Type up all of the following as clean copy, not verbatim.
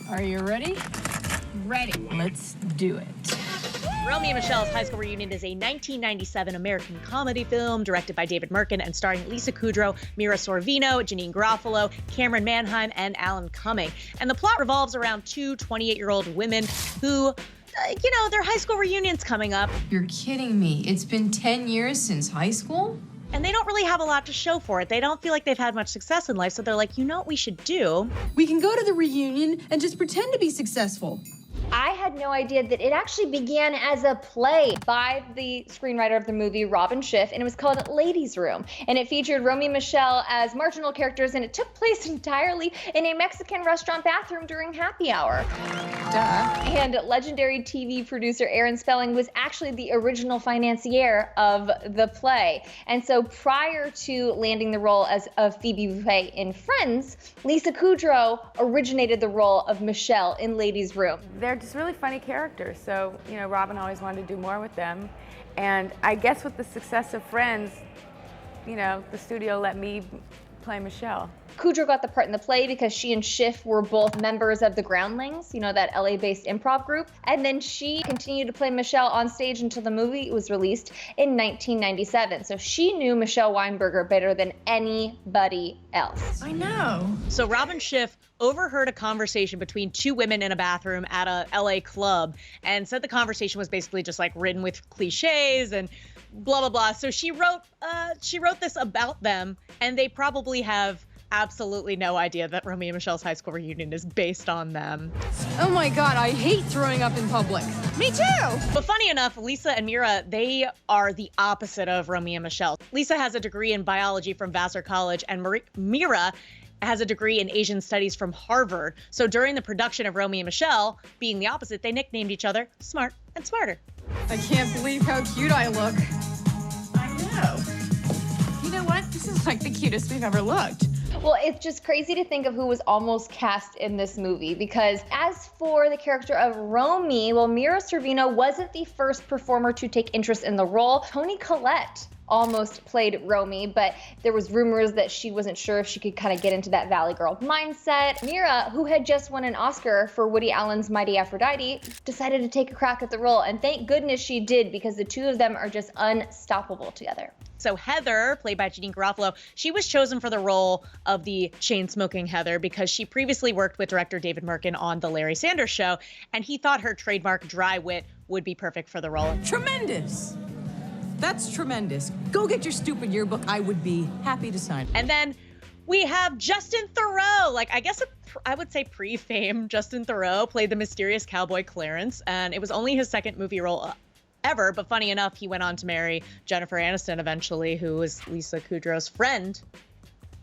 Are you ready? Ready. Let's do it. Romy and Michele's High School Reunion is a 1997 American comedy film directed by David Merkin and starring Lisa Kudrow, Mira Sorvino, Janine Garofalo, Cameron Manheim, and Alan Cumming. And the plot revolves around two 28-year-old women who, their high school reunion's coming up. You're kidding me. It's been 10 years since high school? And they don't really have a lot to show for it. They don't feel like they've had much success in life, so they're like, you know what we should do? We can go to the reunion and just pretend to be successful. I had no idea that it actually began as a play by the screenwriter of the movie, Robin Schiff, and it was called Ladies' Room. And it featured Romy and Michele as marginal characters, and it took place entirely in a Mexican restaurant bathroom during happy hour. Duh. And legendary TV producer Aaron Spelling was actually the original financier of the play. And so prior to landing the role of Phoebe Buffay in Friends, Lisa Kudrow originated the role of Michele in Ladies' Room. They're just really funny characters, so, Robin always wanted to do more with them. And I guess with the success of Friends, the studio let me play Michele. Kudrow got the part in the play because she and Schiff were both members of the Groundlings, that LA-based improv group. And then she continued to play Michele on stage until the movie was released in 1997. So she knew Michele Weinberger better than anybody else. I know. So Robin Schiff overheard a conversation between two women in a bathroom at a LA club and said the conversation was basically just like written with cliches and blah, blah, blah. So she wrote this about them, and they probably have absolutely no idea that Romy and Michele's High School Reunion is based on them. Oh my God, I hate throwing up in public. Me too. But funny enough, Lisa and Mira, they are the opposite of Romy and Michele. Lisa has a degree in biology from Vassar College, and Mira has a degree in Asian studies from Harvard. So during the production of Romy and Michele, being the opposite, they nicknamed each other Smart and Smarter. I can't believe how cute I look. I know. You know what? This is like the cutest we've ever looked. Well, it's just crazy to think of who was almost cast in this movie, because as for the character of Romy, Mira Sorvino wasn't the first performer to take interest in the role. Toni Collette almost played Romy, but there was rumors that she wasn't sure if she could kind of get into that Valley Girl mindset. Mira, who had just won an Oscar for Woody Allen's Mighty Aphrodite, decided to take a crack at the role, and thank goodness she did, because the two of them are just unstoppable together. So Heather, played by Janine Garofalo, she was chosen for the role of the chain-smoking Heather because she previously worked with director David Merkin on The Larry Sanders Show, and he thought her trademark dry wit would be perfect for the role. Tremendous. That's tremendous. Go get your stupid yearbook. I would be happy to sign. And then we have Justin Thoreau. I would say pre-fame Justin Thoreau played the mysterious cowboy Clarence, and it was only his second movie role ever, but funny enough, he went on to marry Jennifer Aniston eventually, who was Lisa Kudrow's friend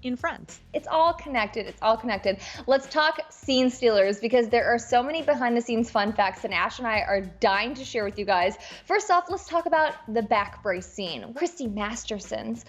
in Friends. It's all connected. It's all connected. Let's talk scene stealers, because there are so many behind the scenes fun facts and Ash and I are dying to share with you guys. First off, let's talk about the back brace scene. Christy Masterson's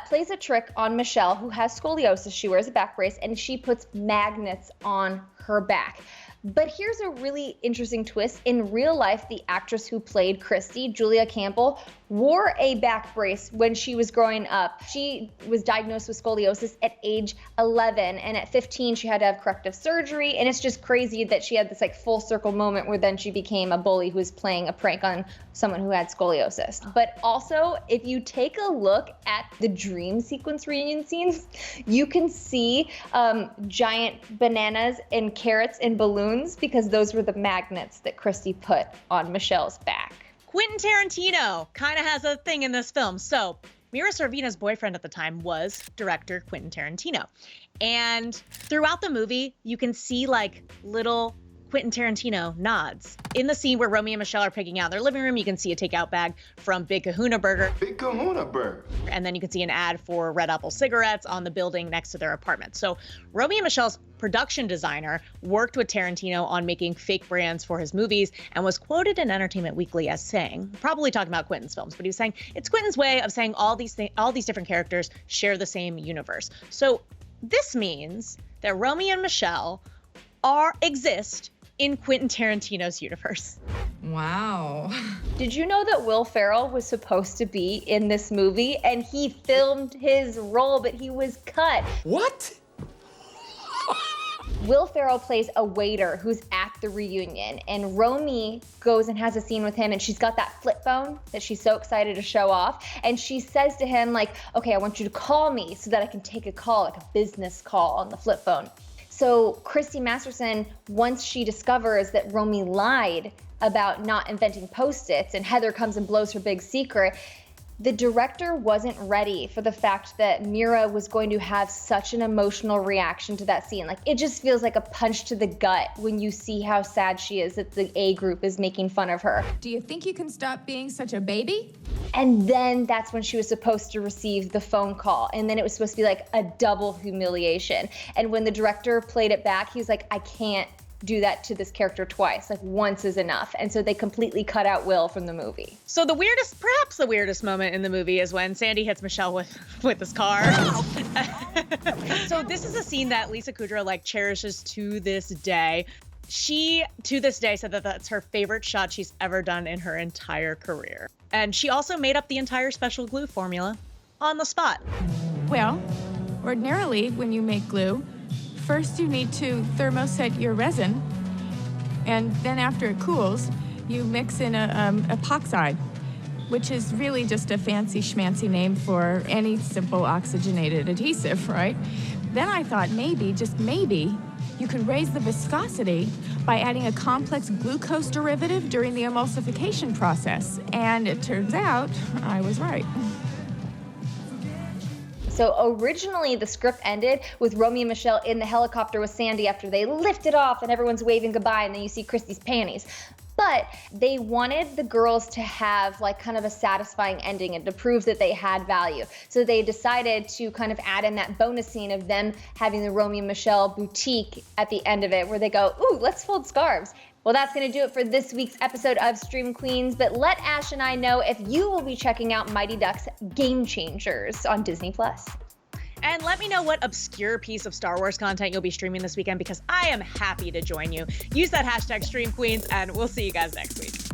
plays a trick on Michele, who has scoliosis. She wears a back brace and she puts magnets on her back. But here's a really interesting twist. In real life, the actress who played Christy, Julia Campbell, wore a back brace when she was growing up. She was diagnosed with scoliosis at age 11, and at 15 she had to have corrective surgery, and it's just crazy that she had this full circle moment where then she became a bully who was playing a prank on someone who had scoliosis. But also, if you take a look at the dream sequence reunion scenes, you can see giant bananas and carrots and balloons, because those were the magnets that Christy put on Michelle's back. Quentin Tarantino kind of has a thing in this film. So Mira Sorvino's boyfriend at the time was director Quentin Tarantino. And throughout the movie, you can see little Quentin Tarantino nods. In the scene where Romy and Michele are picking out their living room, you can see a takeout bag from Big Kahuna Burger. Big Kahuna Burger. And then you can see an ad for Red Apple cigarettes on the building next to their apartment. So Romy and Michele's production designer worked with Tarantino on making fake brands for his movies and was quoted in Entertainment Weekly as saying, probably talking about Quentin's films, but he was saying, it's Quentin's way of saying all these different characters share the same universe. So this means that Romy and Michele exist in Quentin Tarantino's universe. Wow. Did you know that Will Ferrell was supposed to be in this movie and he filmed his role, but he was cut? What? Will Ferrell plays a waiter who's at the reunion, and Romy goes and has a scene with him, and she's got that flip phone that she's so excited to show off, and she says to him, like, okay, I want you to call me so that I can take a call, like a business call on the flip phone. So Christy Masterson, once she discovers that Romy lied about not inventing Post-its, and Heather comes and blows her big secret, the director wasn't ready for the fact that Mira was going to have such an emotional reaction to that scene. Like, it just feels like a punch to the gut when you see how sad she is that the A group is making fun of her. Do you think you can stop being such a baby? And then that's when she was supposed to receive the phone call. And then it was supposed to be like a double humiliation. And when the director played it back, he was like, I can't do that to this character twice. Like, once is enough. And so they completely cut out Will from the movie. So perhaps the weirdest moment in the movie is when Sandy hits Michelle with his car. So this is a scene that Lisa Kudrow cherishes to this day. She, to this day, said that that's her favorite shot she's ever done in her entire career. And she also made up the entire special glue formula on the spot. Well, ordinarily, when you make glue, first you need to thermoset your resin, and then after it cools, you mix in a epoxide, which is really just a fancy schmancy name for any simple oxygenated adhesive, right? Then I thought maybe, just maybe, you could raise the viscosity by adding a complex glucose derivative during the emulsification process. And it turns out I was right. So originally the script ended with Romy and Michele in the helicopter with Sandy after they lifted off and everyone's waving goodbye, and then you see Christy's panties. But they wanted the girls to have kind of a satisfying ending and to prove that they had value. So they decided to kind of add in that bonus scene of them having the Romy and Michele boutique at the end of it, where they go, ooh, let's fold scarves. Well, that's going to do it for this week's episode of Stream Queens, but let Ash and I know if you will be checking out Mighty Ducks Game Changers on Disney+. And let me know what obscure piece of Star Wars content you'll be streaming this weekend, because I am happy to join you. Use that hashtag Stream Queens, and we'll see you guys next week.